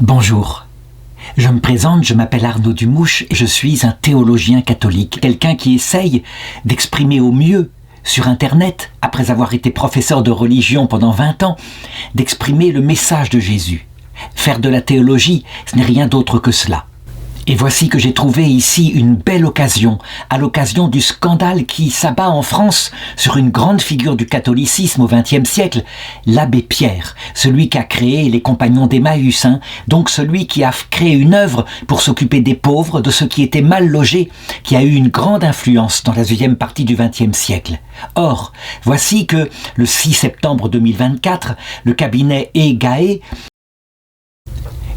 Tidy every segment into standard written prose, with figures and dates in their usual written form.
Bonjour, je me présente, je m'appelle Arnaud Dumouche et je suis un théologien catholique, quelqu'un qui essaye d'exprimer au mieux sur Internet, après avoir été professeur de religion pendant 20 ans, d'exprimer le message de Jésus. Faire de la théologie, ce n'est rien d'autre que cela. Et voici que j'ai trouvé ici une belle occasion, à l'occasion du scandale qui s'abat en France sur une grande figure du catholicisme au XXe siècle, l'abbé Pierre, celui qui a créé les Compagnons d'Emmaüs, donc celui qui a créé une œuvre pour s'occuper des pauvres, de ceux qui étaient mal logés, qui a eu une grande influence dans la deuxième partie du XXe siècle. Or, voici que le 6 septembre 2024, le cabinet EGAE,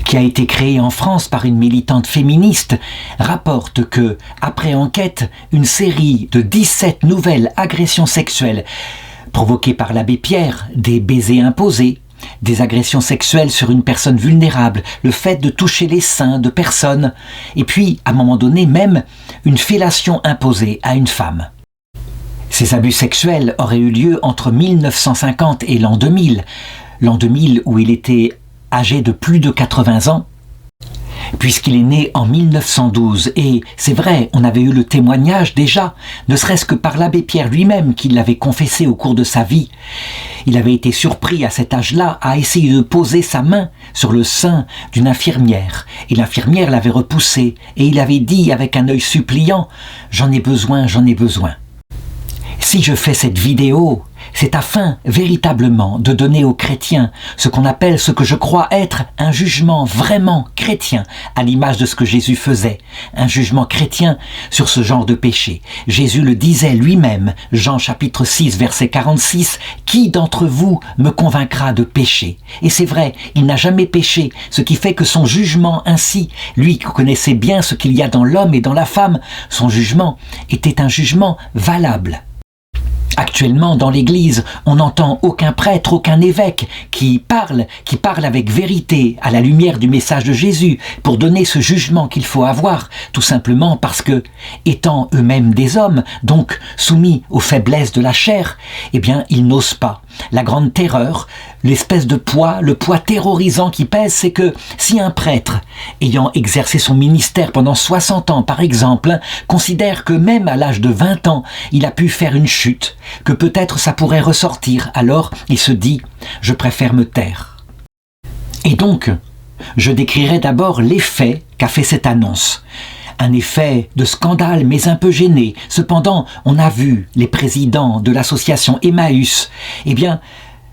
qui a été créé en France par une militante féministe, rapporte que, après enquête, une série de 17 nouvelles agressions sexuelles provoquées par l'abbé Pierre, des baisers imposés, des agressions sexuelles sur une personne vulnérable, le fait de toucher les seins de personnes, et puis, à un moment donné, même une fellation imposée à une femme. Ces abus sexuels auraient eu lieu entre 1950 et l'an 2000 où il était âgé de plus de 80 ans, puisqu'il est né en 1912. Et c'est vrai, on avait eu le témoignage déjà, ne serait-ce que par l'abbé Pierre lui-même, qui l'avait confessé au cours de sa vie. Il avait été surpris à cet âge-là à essayer de poser sa main sur le sein d'une infirmière. Et l'infirmière l'avait repoussé, et il avait dit avec un œil suppliant « J'en ai besoin, j'en ai besoin ». Si je fais cette vidéo, c'est afin véritablement de donner aux chrétiens ce qu'on appelle, ce que je crois être un jugement vraiment chrétien, à l'image de ce que Jésus faisait, un jugement chrétien sur ce genre de péché. Jésus le disait lui-même, Jean chapitre 6 verset 46, « Qui d'entre vous me convaincra de péché ?» Et c'est vrai, il n'a jamais péché, ce qui fait que son jugement ainsi, lui qui connaissait bien ce qu'il y a dans l'homme et dans la femme, son jugement était un jugement valable. Actuellement, dans l'Église, on n'entend aucun prêtre, aucun évêque qui parle avec vérité à la lumière du message de Jésus pour donner ce jugement qu'il faut avoir, tout simplement parce que, étant eux-mêmes des hommes, donc soumis aux faiblesses de la chair, eh bien, ils n'osent pas. La grande terreur, l'espèce de poids, le poids terrorisant qui pèse, c'est que si un prêtre, ayant exercé son ministère pendant 60 ans par exemple, considère que même à l'âge de 20 ans, il a pu faire une chute, que peut-être ça pourrait ressortir, alors il se dit « je préfère me taire ». Et donc, je décrirai d'abord l'effet qu'a fait cette annonce. Un effet de scandale, mais un peu gêné. Cependant, on a vu les présidents de l'association Emmaüs,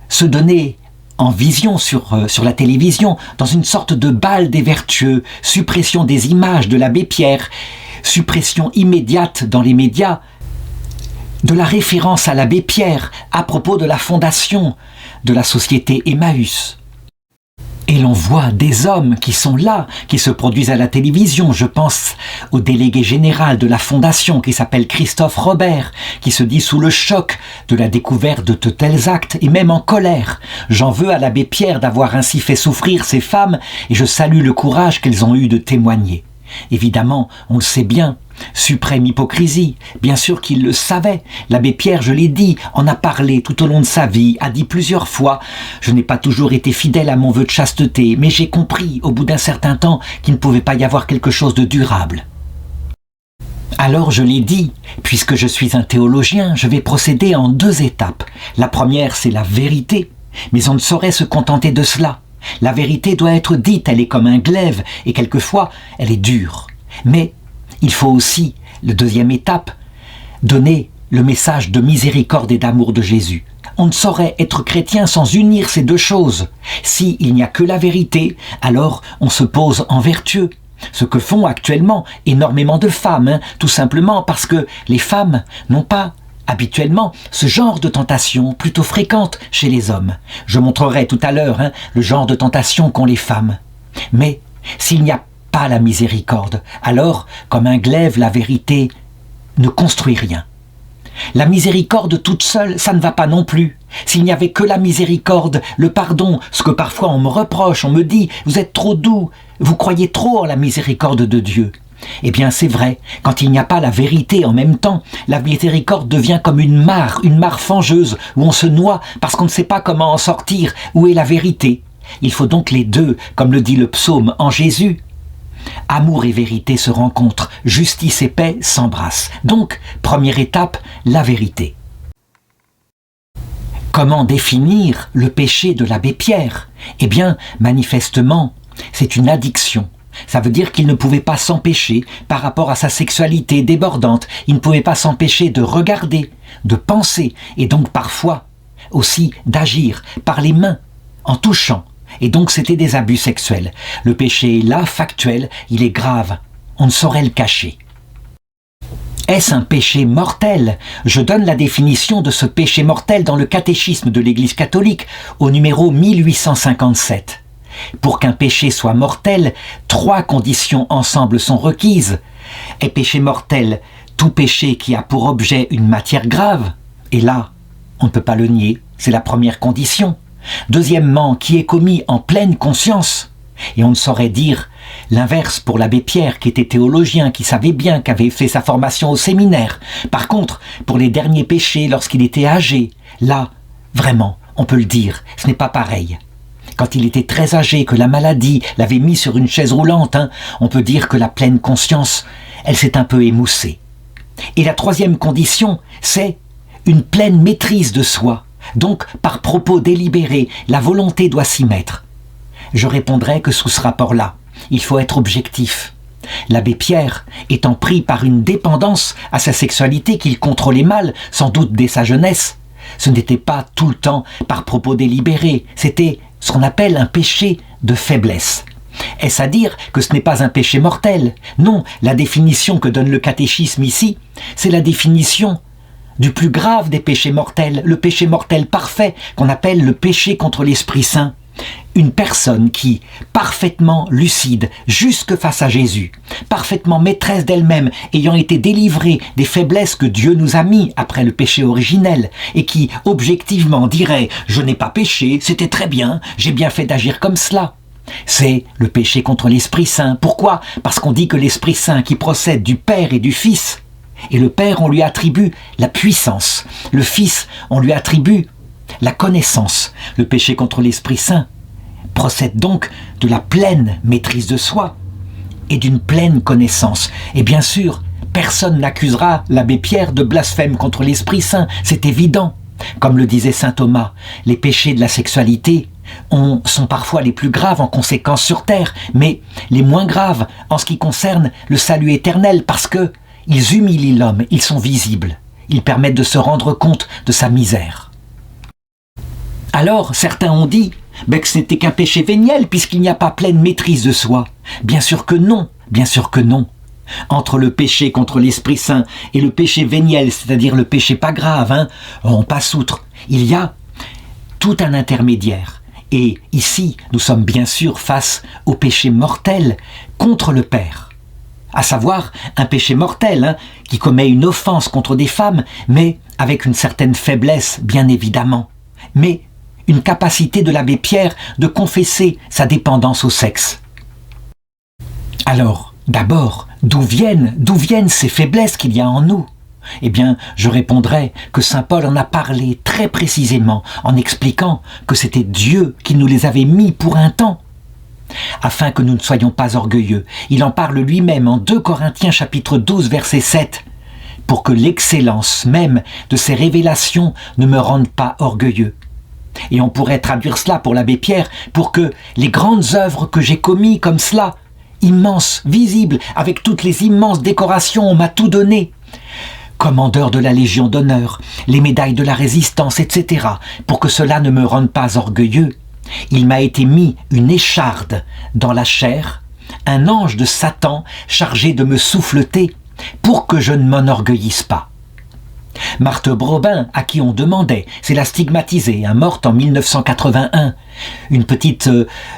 se donner en vision sur la télévision, dans une sorte de bal des vertueux, suppression des images de l'abbé Pierre, suppression immédiate dans les médias de la référence à l'abbé Pierre à propos de la fondation de la société Emmaüs. Et l'on voit des hommes qui sont là, qui se produisent à la télévision. Je pense au délégué général de la fondation qui s'appelle Christophe Robert, qui se dit sous le choc de la découverte de tels actes et même en colère. J'en veux à l'abbé Pierre d'avoir ainsi fait souffrir ces femmes et je salue le courage qu'elles ont eu de témoigner. Évidemment, on le sait bien, suprême hypocrisie, bien sûr qu'il le savait. L'abbé Pierre, je l'ai dit, en a parlé tout au long de sa vie, a dit plusieurs fois « Je n'ai pas toujours été fidèle à mon vœu de chasteté, mais j'ai compris, au bout d'un certain temps, qu'il ne pouvait pas y avoir quelque chose de durable. » Alors je l'ai dit, puisque je suis un théologien, je vais procéder en 2 étapes. La première, c'est la vérité, mais on ne saurait se contenter de cela. La vérité doit être dite, elle est comme un glaive, et quelquefois, elle est dure. Mais il faut aussi, la deuxième étape, donner le message de miséricorde et d'amour de Jésus. On ne saurait être chrétien sans unir ces 2 choses. S'il n'y a que la vérité, alors on se pose en vertueux. Ce que font actuellement énormément de femmes, tout simplement parce que les femmes n'ont pas habituellement ce genre de tentation plutôt fréquente chez les hommes. Je montrerai tout à l'heure le genre de tentation qu'ont les femmes. Mais s'il n'y a pas la miséricorde, alors, comme un glaive, la vérité ne construit rien. La miséricorde toute seule, ça ne va pas non plus. S'il n'y avait que la miséricorde, le pardon, ce que parfois on me reproche, on me dit « vous êtes trop doux, vous croyez trop en la miséricorde de Dieu ». Eh bien c'est vrai, quand il n'y a pas la vérité en même temps, la miséricorde devient comme une mare fangeuse où on se noie parce qu'on ne sait pas comment en sortir, où est la vérité. Il faut donc les deux, comme le dit le psaume en Jésus. Amour et vérité se rencontrent, justice et paix s'embrassent. Donc, première étape, la vérité. Comment définir le péché de l'abbé Pierre? Eh bien, manifestement, c'est une addiction. Ça veut dire qu'il ne pouvait pas s'empêcher, par rapport à sa sexualité débordante, il ne pouvait pas s'empêcher de regarder, de penser, et donc parfois aussi d'agir par les mains, en touchant. Et donc c'était des abus sexuels. Le péché est là, factuel, il est grave. On ne saurait le cacher. Est-ce un péché mortel? Je donne la définition de ce péché mortel dans le catéchisme de l'Église catholique, au numéro 1857. Pour qu'un péché soit mortel, 3 conditions ensemble sont requises. Est péché mortel tout péché qui a pour objet une matière grave? Et là, on ne peut pas le nier, c'est la première condition. Deuxièmement, qui est commis en pleine conscience. Et on ne saurait dire l'inverse pour l'abbé Pierre, qui était théologien, qui savait bien, qui avait fait sa formation au séminaire. Par contre, pour les derniers péchés, lorsqu'il était âgé, là, vraiment, on peut le dire, ce n'est pas pareil. Quand il était très âgé, que la maladie l'avait mis sur une chaise roulante, on peut dire que la pleine conscience, elle s'est un peu émoussée. Et la troisième condition, c'est une pleine maîtrise de soi. Donc, par propos délibéré, la volonté doit s'y mettre. Je répondrai que sous ce rapport-là, il faut être objectif. L'abbé Pierre, étant pris par une dépendance à sa sexualité qu'il contrôlait mal, sans doute dès sa jeunesse, ce n'était pas tout le temps par propos délibéré, c'était ce qu'on appelle un péché de faiblesse. Est-ce à dire que ce n'est pas un péché mortel? Non, la définition que donne le catéchisme ici, c'est la définition du plus grave des péchés mortels, le péché mortel parfait qu'on appelle le péché contre l'Esprit Saint. Une personne qui, parfaitement lucide, jusque face à Jésus, parfaitement maîtresse d'elle-même, ayant été délivrée des faiblesses que Dieu nous a mis après le péché originel, et qui, objectivement, dirait « Je n'ai pas péché, c'était très bien, j'ai bien fait d'agir comme cela ». C'est le péché contre l'Esprit Saint. Pourquoi? Parce qu'on dit que l'Esprit Saint qui procède du Père et du Fils, et le Père, on lui attribue la puissance, le Fils, on lui attribue la connaissance. Le péché contre l'Esprit Saint procède donc de la pleine maîtrise de soi et d'une pleine connaissance. Et bien sûr, personne n'accusera l'abbé Pierre de blasphème contre l'Esprit Saint, c'est évident. Comme le disait saint Thomas, les péchés de la sexualité sont parfois les plus graves en conséquence sur terre, mais les moins graves en ce qui concerne le salut éternel, parce que ils humilient l'homme, ils sont visibles, ils permettent de se rendre compte de sa misère. Alors, certains ont dit que ce n'était qu'un péché véniel puisqu'il n'y a pas pleine maîtrise de soi. Bien sûr que non, bien sûr que non. Entre le péché contre l'Esprit Saint et le péché véniel, c'est-à-dire le péché pas grave, on passe outre. Il y a tout un intermédiaire. Et ici, nous sommes bien sûr face au péché mortel contre le Père. À savoir un péché mortel qui commet une offense contre des femmes, mais avec une certaine faiblesse, bien évidemment. Mais une capacité de l'abbé Pierre de confesser sa dépendance au sexe. Alors, d'abord, d'où viennent ces faiblesses qu'il y a en nous? Eh bien, je répondrai que saint Paul en a parlé très précisément en expliquant que c'était Dieu qui nous les avait mis pour un temps, afin que nous ne soyons pas orgueilleux. Il en parle lui-même en 2 Corinthiens chapitre 12 verset 7, pour que l'excellence même de ces révélations ne me rende pas orgueilleux. Et on pourrait traduire cela pour l'abbé Pierre, pour que les grandes œuvres que j'ai commises comme cela, immenses, visibles, avec toutes les immenses décorations, on m'a tout donné, commandeur de la Légion d'honneur, les médailles de la Résistance, etc., pour que cela ne me rende pas orgueilleux, il m'a été mis une écharde dans la chair, un ange de Satan chargé de me souffleter, pour que je ne m'enorgueillisse pas. Marthe Brobin, à qui on demandait, c'est la stigmatisée, morte en 1981, une petite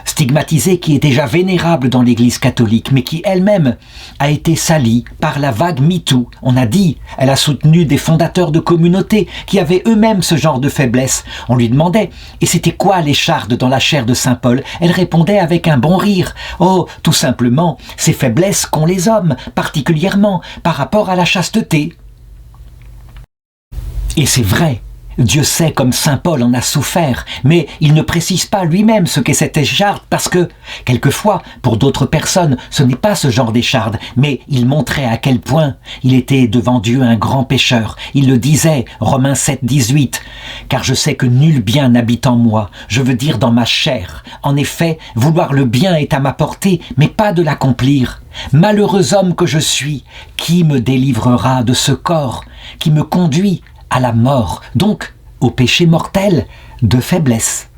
stigmatisée qui est déjà vénérable dans l'Église catholique, mais qui elle-même a été salie par la vague MeToo. On a dit, elle a soutenu des fondateurs de communautés qui avaient eux-mêmes ce genre de faiblesse. On lui demandait, et c'était quoi l'écharde dans la chair de saint Paul? Elle répondait avec un bon rire, oh, tout simplement, ces faiblesses qu'ont les hommes, particulièrement par rapport à la chasteté. Et c'est vrai, Dieu sait comme saint Paul en a souffert, mais il ne précise pas lui-même ce qu'est cette écharde parce que, quelquefois, pour d'autres personnes, ce n'est pas ce genre d'écharde, mais il montrait à quel point il était devant Dieu un grand pécheur. Il le disait, Romains 7, 18, « Car je sais que nul bien n'habite en moi, je veux dire dans ma chair. En effet, vouloir le bien est à ma portée, mais pas de l'accomplir. Malheureux homme que je suis, qui me délivrera de ce corps qui me conduit à la mort, donc au péché mortel de faiblesse. »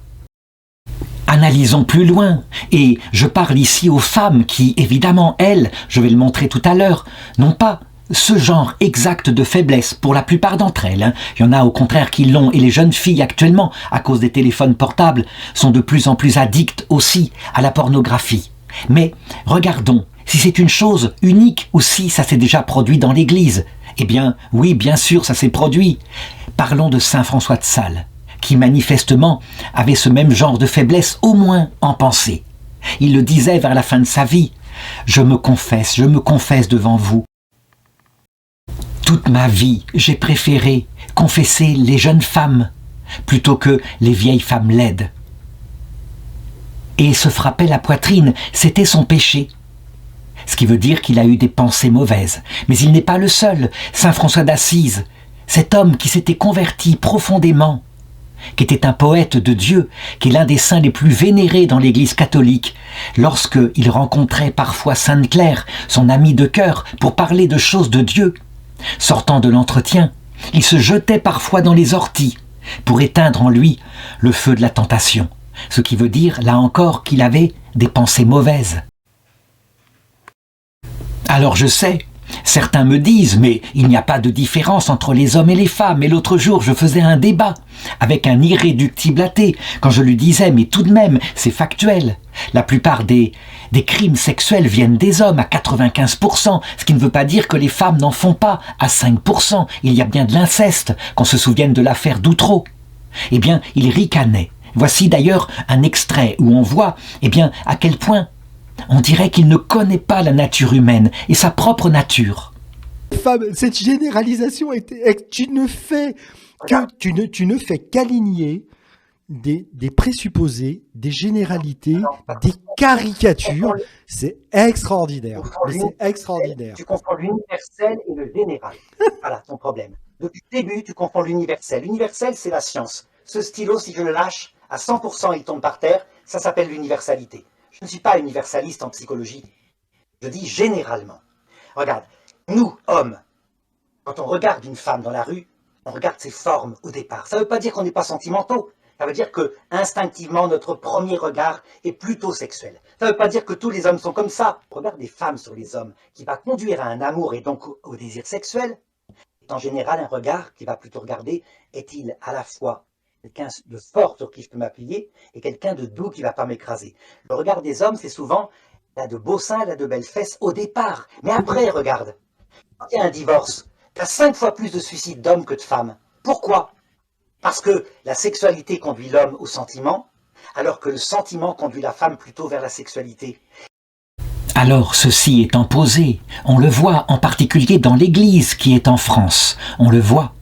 Analysons plus loin, et je parle ici aux femmes qui, évidemment, elles, je vais le montrer tout à l'heure, n'ont pas ce genre exact de faiblesse pour la plupart d'entre elles. Il y en a au contraire qui l'ont, et les jeunes filles actuellement, à cause des téléphones portables, sont de plus en plus addictes aussi à la pornographie. Mais regardons, si c'est une chose unique ou si ça s'est déjà produit dans l'Église. Eh bien, oui, bien sûr, ça s'est produit. Parlons de saint François de Sales, qui manifestement avait ce même genre de faiblesse, au moins en pensée. Il le disait vers la fin de sa vie, « Je me confesse devant vous. Toute ma vie, j'ai préféré confesser les jeunes femmes plutôt que les vieilles femmes laides. » Et se frappait la poitrine, c'était son péché. Ce qui veut dire qu'il a eu des pensées mauvaises. Mais il n'est pas le seul. Saint François d'Assise, cet homme qui s'était converti profondément, qui était un poète de Dieu, qui est l'un des saints les plus vénérés dans l'Église catholique, lorsqu'il rencontrait parfois Sainte Claire, son amie de cœur, pour parler de choses de Dieu, sortant de l'entretien, il se jetait parfois dans les orties pour éteindre en lui le feu de la tentation. Ce qui veut dire, là encore, qu'il avait des pensées mauvaises. Alors je sais, certains me disent, mais il n'y a pas de différence entre les hommes et les femmes. Et l'autre jour, je faisais un débat avec un irréductible athée, quand je lui disais, mais tout de même, c'est factuel. La plupart des crimes sexuels viennent des hommes à 95%, ce qui ne veut pas dire que les femmes n'en font pas à 5%. Il y a bien de l'inceste, qu'on se souvienne de l'affaire d'Outreau. Eh bien, il ricanait. Voici d'ailleurs un extrait où on voit, eh bien, à quel point on dirait qu'il ne connaît pas la nature humaine et sa propre nature. Femme, cette généralisation, tu ne fais qu'aligner des présupposés, des généralités, des caricatures. C'est extraordinaire. C'est extraordinaire. Tu confonds l'universel et le général. Voilà ton problème. Depuis le début, tu confonds l'universel. L'universel, c'est la science. Ce stylo, si je le lâche, à 100%, il tombe par terre. Ça s'appelle l'universalité. Je ne suis pas universaliste en psychologie. Je dis généralement. Regarde, nous, hommes, quand on regarde une femme dans la rue, on regarde ses formes au départ. Ça ne veut pas dire qu'on n'est pas sentimentaux. Ça veut dire que, instinctivement, notre premier regard est plutôt sexuel. Ça ne veut pas dire que tous les hommes sont comme ça. Le regard des femmes sur les hommes, qui va conduire à un amour et donc au désir sexuel, est en général un regard qui va plutôt regarder, est-il à la fois quelqu'un de fort sur qui je peux m'appuyer et quelqu'un de doux qui ne va pas m'écraser. Le regard des hommes, c'est souvent, il a de beaux seins, il a de belles fesses au départ. Mais après, regarde, quand il y a un divorce, tu as 5 fois plus de suicides d'hommes que de femmes. Pourquoi ? Parce que la sexualité conduit l'homme au sentiment, alors que le sentiment conduit la femme plutôt vers la sexualité. Alors ceci étant posé, on le voit en particulier dans l'Église qui est en France, on le voit.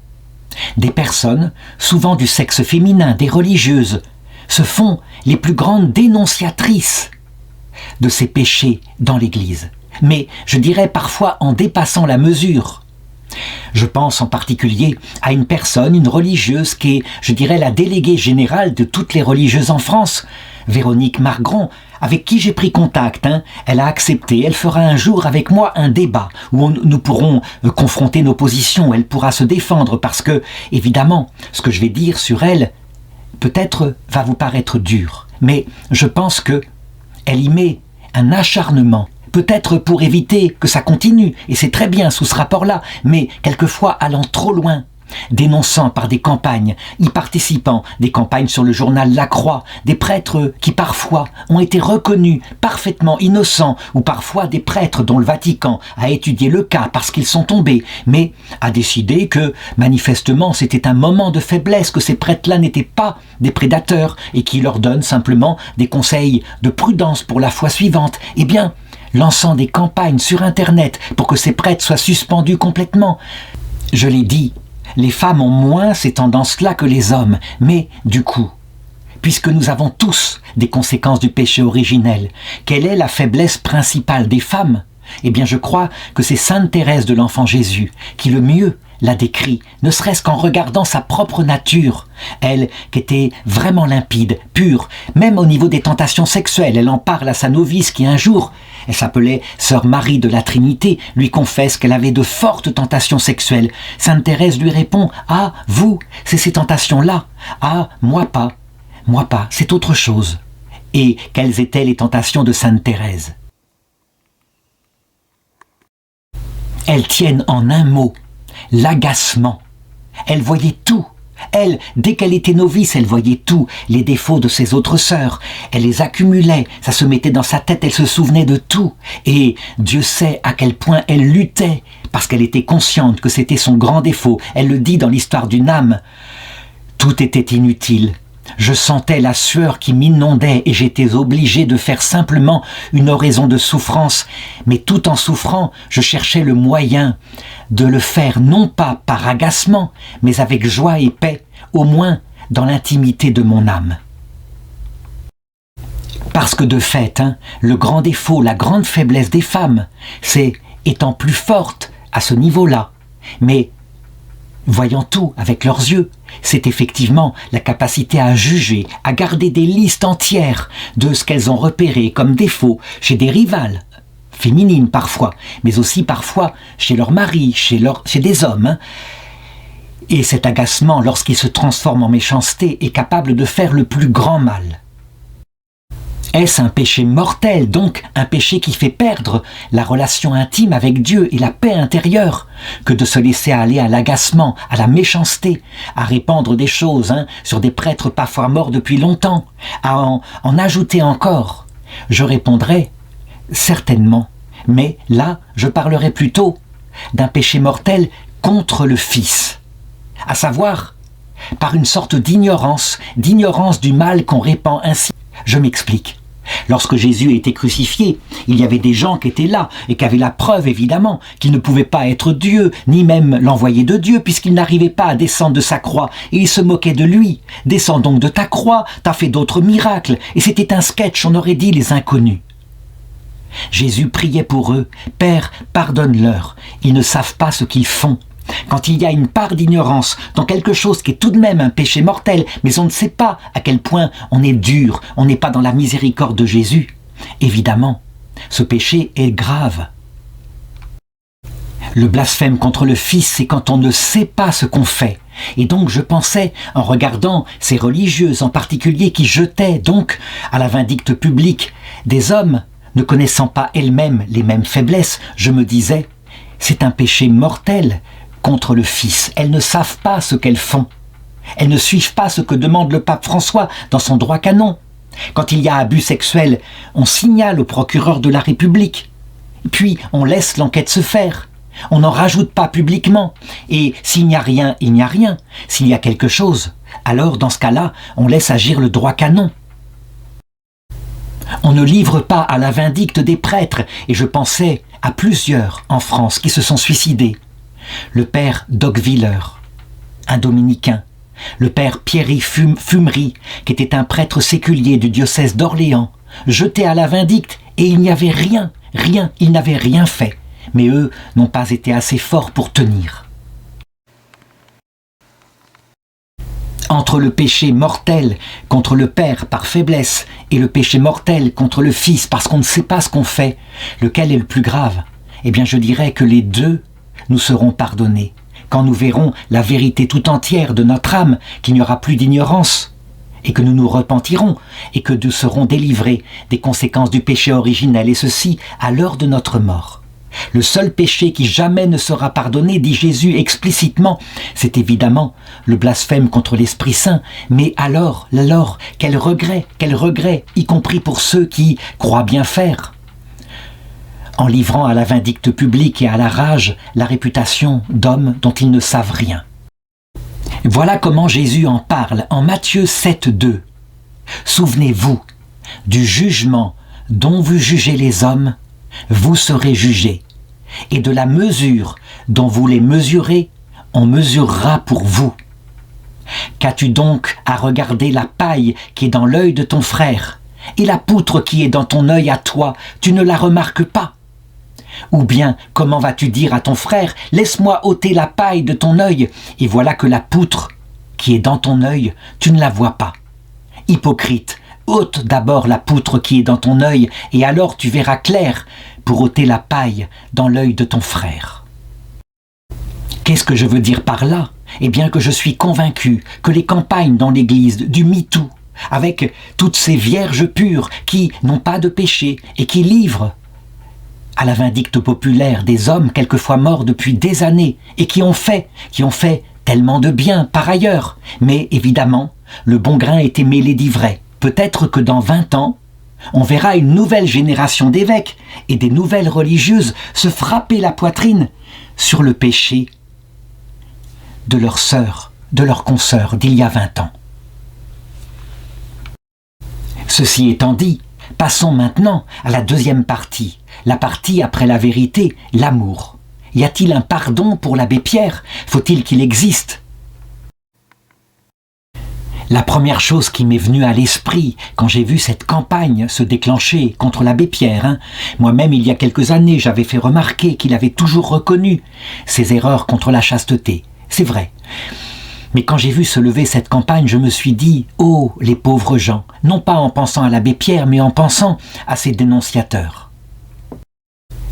Des personnes, souvent du sexe féminin, des religieuses, se font les plus grandes dénonciatrices de ces péchés dans l'Église. Mais je dirais parfois en dépassant la mesure. Je pense en particulier à une personne, une religieuse qui est, je dirais, la déléguée générale de toutes les religieuses en France, Véronique Margron, avec qui j'ai pris contact. Elle a accepté, elle fera un jour avec moi un débat où nous pourrons confronter nos positions, elle pourra se défendre parce que, évidemment, ce que je vais dire sur elle, peut-être va vous paraître dur, mais je pense que elle y met un acharnement, peut-être pour éviter que ça continue, et c'est très bien sous ce rapport-là, mais quelquefois allant trop loin, dénonçant par des campagnes, y participant, des campagnes sur le journal La Croix, des prêtres qui parfois ont été reconnus parfaitement innocents, ou parfois des prêtres dont le Vatican a étudié le cas parce qu'ils sont tombés, mais a décidé que, manifestement, c'était un moment de faiblesse, que ces prêtres-là n'étaient pas des prédateurs, et qui leur donnent simplement des conseils de prudence pour la fois suivante. Eh bien, lançant des campagnes sur Internet pour que ces prêtres soient suspendus complètement. Je l'ai dit, les femmes ont moins ces tendances-là que les hommes, mais du coup, puisque nous avons tous des conséquences du péché originel, quelle est la faiblesse principale des femmes? Eh bien, je crois que c'est Sainte Thérèse de l'Enfant Jésus qui le mieux la décrit, ne serait-ce qu'en regardant sa propre nature. Elle, qui était vraiment limpide, pure, même au niveau des tentations sexuelles, elle en parle à sa novice qui un jour, elle s'appelait Sœur Marie de la Trinité, lui confesse qu'elle avait de fortes tentations sexuelles. Sainte Thérèse lui répond « Ah, vous, c'est ces tentations-là. Ah, moi pas, c'est autre chose. » Et quelles étaient les tentations de Sainte Thérèse? Elles tiennent en un mot, l'agacement. Elle voyait tout. Elle, dès qu'elle était novice, elle voyait tout, les défauts de ses autres sœurs. Elle les accumulait, ça se mettait dans sa tête, elle se souvenait de tout. Et Dieu sait à quel point elle luttait, parce qu'elle était consciente que c'était son grand défaut. Elle le dit dans l'histoire d'une âme. Tout était inutile. Je sentais la sueur qui m'inondait et j'étais obligé de faire simplement une oraison de souffrance. Mais tout en souffrant, je cherchais le moyen de le faire non pas par agacement, mais avec joie et paix, au moins dans l'intimité de mon âme. Parce que de fait, le grand défaut, la grande faiblesse des femmes, c'est étant plus fortes à ce niveau-là, mais voyant tout avec leurs yeux, c'est effectivement la capacité à juger, à garder des listes entières de ce qu'elles ont repéré comme défaut chez des rivales, féminines parfois, mais aussi parfois chez leur mari, chez des hommes. Et cet agacement, lorsqu'il se transforme en méchanceté, est capable de faire le plus grand mal. Est-ce un péché mortel, donc un péché qui fait perdre la relation intime avec Dieu et la paix intérieure, que de se laisser aller à l'agacement, à la méchanceté, à répandre des choses sur des prêtres parfois morts depuis longtemps, à en ajouter encore? Je répondrai certainement, mais là je parlerai plutôt d'un péché mortel contre le Fils, à savoir par une sorte d'ignorance du mal qu'on répand ainsi. Je m'explique. Lorsque Jésus a été crucifié, il y avait des gens qui étaient là et qui avaient la preuve évidemment qu'il ne pouvait pas être Dieu, ni même l'envoyé de Dieu, puisqu'il n'arrivait pas à descendre de sa croix, et ils se moquaient de lui. « Descends donc de ta croix, t'as fait d'autres miracles », et c'était un sketch, on aurait dit les inconnus. Jésus priait pour eux, « Père, pardonne-leur, ils ne savent pas ce qu'ils font ». Quand il y a une part d'ignorance dans quelque chose qui est tout de même un péché mortel, mais on ne sait pas à quel point on est dur, on n'est pas dans la miséricorde de Jésus, évidemment, ce péché est grave. Le blasphème contre le Fils, c'est quand on ne sait pas ce qu'on fait. Et donc je pensais, en regardant ces religieuses en particulier qui jetaient donc à la vindicte publique des hommes ne connaissant pas elles-mêmes les mêmes faiblesses, je me disais, c'est un péché mortel contre le Fils. Elles ne savent pas ce qu'elles font. Elles ne suivent pas ce que demande le pape François dans son droit canon. Quand il y a abus sexuel, on signale au procureur de la République. Puis on laisse l'enquête se faire. On n'en rajoute pas publiquement. Et s'il n'y a rien, il n'y a rien. S'il y a quelque chose, alors dans ce cas-là, on laisse agir le droit canon. On ne livre pas à la vindicte des prêtres, et je pensais à plusieurs en France qui se sont suicidés. Le père D'Ocqueviller, un dominicain, le père Pierry Fumery, qui était un prêtre séculier du diocèse d'Orléans, jeté à la vindicte, et il n'y avait rien, ils n'avaient rien fait. Mais eux n'ont pas été assez forts pour tenir. Entre le péché mortel contre le Père par faiblesse et le péché mortel contre le Fils parce qu'on ne sait pas ce qu'on fait, lequel est le plus grave? Eh bien je dirais que les deux nous seront pardonnés quand nous verrons la vérité tout entière de notre âme, qu'il n'y aura plus d'ignorance et que nous nous repentirons et que nous serons délivrés des conséquences du péché originel, et ceci à l'heure de notre mort. Le seul péché qui jamais ne sera pardonné, dit Jésus explicitement, c'est évidemment le blasphème contre l'Esprit Saint. Mais alors, quel regret, y compris pour ceux qui croient bien faire, en livrant à la vindicte publique et à la rage la réputation d'hommes dont ils ne savent rien. Voilà comment Jésus en parle en Matthieu 7,2. Souvenez-vous, du jugement dont vous jugez les hommes, vous serez jugés, et de la mesure dont vous les mesurez, on mesurera pour vous. Qu'as-tu donc à regarder la paille qui est dans l'œil de ton frère, et la poutre qui est dans ton œil à toi, tu ne la remarques pas? Ou bien, comment vas-tu dire à ton frère, laisse-moi ôter la paille de ton œil, et voilà que la poutre qui est dans ton œil, tu ne la vois pas. Hypocrite, ôte d'abord la poutre qui est dans ton œil, et alors tu verras clair pour ôter la paille dans l'œil de ton frère. Qu'est-ce que je veux dire par là? Eh bien que je suis convaincu que les campagnes dans l'Église du MeToo, avec toutes ces vierges pures qui n'ont pas de péché et qui livrent à la vindicte populaire des hommes quelquefois morts depuis des années et qui ont fait tellement de bien par ailleurs. Mais évidemment, le bon grain était mêlé d'ivraie. Peut-être que dans 20 ans, on verra une nouvelle génération d'évêques et des nouvelles religieuses se frapper la poitrine sur le péché de leurs sœurs, de leurs consoeurs d'il y a 20 ans. Ceci étant dit, passons maintenant à la deuxième partie, la partie après la vérité, l'amour. Y a-t-il un pardon pour l'abbé Pierre? Faut-il qu'il existe? La première chose qui m'est venue à l'esprit quand j'ai vu cette campagne se déclencher contre l'abbé Pierre, moi-même il y a quelques années j'avais fait remarquer qu'il avait toujours reconnu ses erreurs contre la chasteté. C'est vrai. Mais quand j'ai vu se lever cette campagne, je me suis dit « Oh, les pauvres gens !» Non pas en pensant à l'abbé Pierre, mais en pensant à ses dénonciateurs.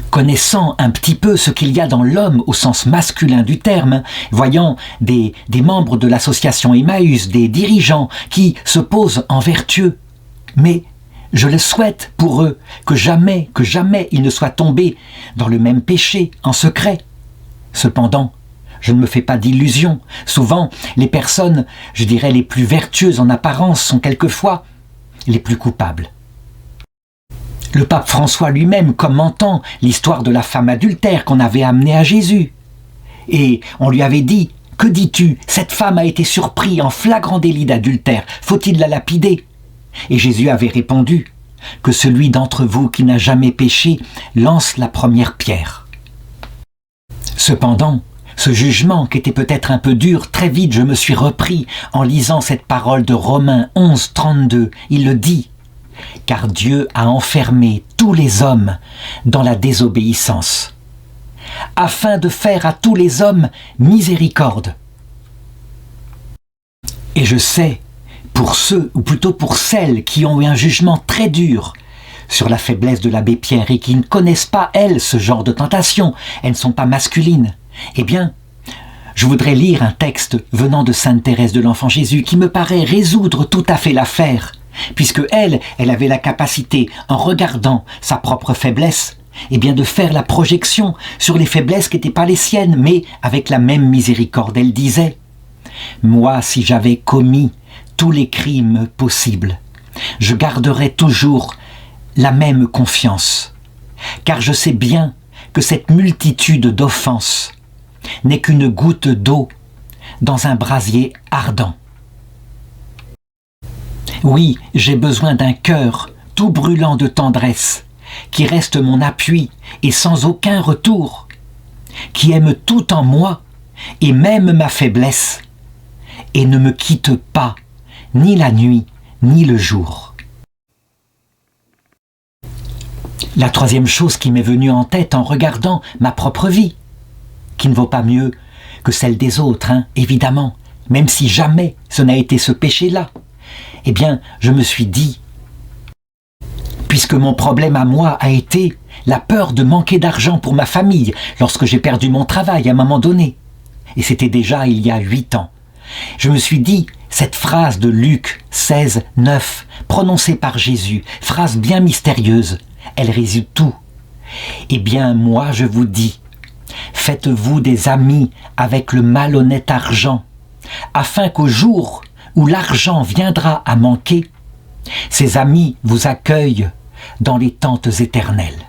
Connaissant un petit peu ce qu'il y a dans l'homme au sens masculin du terme, voyant des membres de l'association Emmaüs, des dirigeants qui se posent en vertueux. Mais je le souhaite pour eux que jamais ils ne soient tombés dans le même péché en secret. Cependant, je ne me fais pas d'illusions. Souvent, les personnes, je dirais les plus vertueuses en apparence, sont quelquefois les plus coupables. Le pape François lui-même commentant l'histoire de la femme adultère qu'on avait amenée à Jésus. Et on lui avait dit « Que dis-tu? Cette femme a été surprise en flagrant délit d'adultère. Faut-il la lapider ?» Et Jésus avait répondu « Que celui d'entre vous qui n'a jamais péché lance la première pierre. » Cependant, ce jugement, qui était peut-être un peu dur, très vite je me suis repris en lisant cette parole de Romains 11, 32. Il le dit « Car Dieu a enfermé tous les hommes dans la désobéissance, afin de faire à tous les hommes miséricorde. » Et je sais, pour ceux, ou plutôt pour celles qui ont eu un jugement très dur sur la faiblesse de l'abbé Pierre et qui ne connaissent pas, elles, ce genre de tentation, elles ne sont pas masculines, eh bien, je voudrais lire un texte venant de Sainte Thérèse de l'Enfant Jésus qui me paraît résoudre tout à fait l'affaire, puisque elle avait la capacité, en regardant sa propre faiblesse, eh bien de faire la projection sur les faiblesses qui n'étaient pas les siennes, mais avec la même miséricorde. Elle disait « Moi, si j'avais commis tous les crimes possibles, je garderais toujours la même confiance, car je sais bien que cette multitude d'offenses n'est qu'une goutte d'eau dans un brasier ardent. Oui, j'ai besoin d'un cœur tout brûlant de tendresse, qui reste mon appui et sans aucun retour, qui aime tout en moi et même ma faiblesse, et ne me quitte pas, ni la nuit, ni le jour. » La troisième chose qui m'est venue en tête en regardant ma propre vie, qui ne vaut pas mieux que celle des autres, évidemment, même si jamais ce n'a été ce péché-là, eh bien, je me suis dit, puisque mon problème à moi a été la peur de manquer d'argent pour ma famille lorsque j'ai perdu mon travail à un moment donné, et c'était déjà il y a 8 ans, je me suis dit, cette phrase de Luc 16, 9, prononcée par Jésus, phrase bien mystérieuse, elle résume tout. Eh bien, moi, je vous dis, faites-vous des amis avec le malhonnête argent, afin qu'au jour où l'argent viendra à manquer, ces amis vous accueillent dans les tentes éternelles.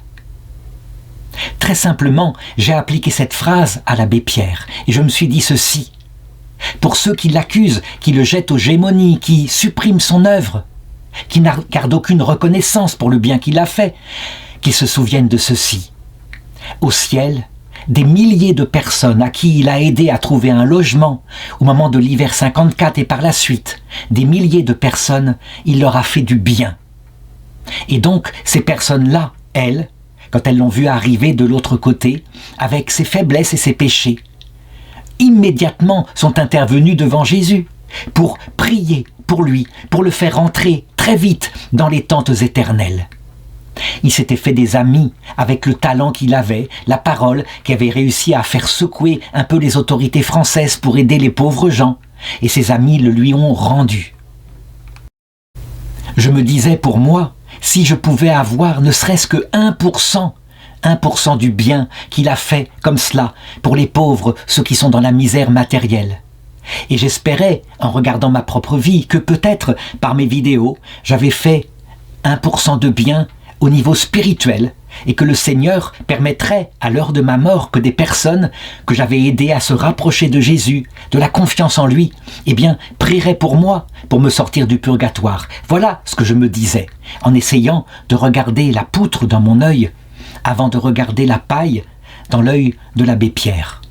Très simplement, j'ai appliqué cette phrase à l'abbé Pierre, et je me suis dit ceci. Pour ceux qui l'accusent, qui le jettent aux gémonies, qui suppriment son œuvre, qui n'a garde aucune reconnaissance pour le bien qu'il a fait, qu'ils se souviennent de ceci. Au ciel, des milliers de personnes à qui il a aidé à trouver un logement au moment de l'hiver 54 et par la suite, des milliers de personnes, il leur a fait du bien. Et donc, ces personnes-là, elles, quand elles l'ont vu arriver de l'autre côté, avec ses faiblesses et ses péchés, immédiatement sont intervenues devant Jésus pour prier pour lui, pour le faire entrer très vite dans les tentes éternelles. Il s'était fait des amis avec le talent qu'il avait, la parole qui avait réussi à faire secouer un peu les autorités françaises pour aider les pauvres gens, et ses amis le lui ont rendu. Je me disais pour moi, si je pouvais avoir ne serait-ce que 1% du bien qu'il a fait comme cela pour les pauvres, ceux qui sont dans la misère matérielle. Et j'espérais, en regardant ma propre vie, que peut-être par mes vidéos, j'avais fait 1% de bien au niveau spirituel et que le Seigneur permettrait à l'heure de ma mort que des personnes que j'avais aidées à se rapprocher de Jésus, de la confiance en lui, eh bien, prieraient pour moi, pour me sortir du purgatoire. Voilà ce que je me disais, en essayant de regarder la poutre dans mon œil avant de regarder la paille dans l'œil de l'abbé Pierre.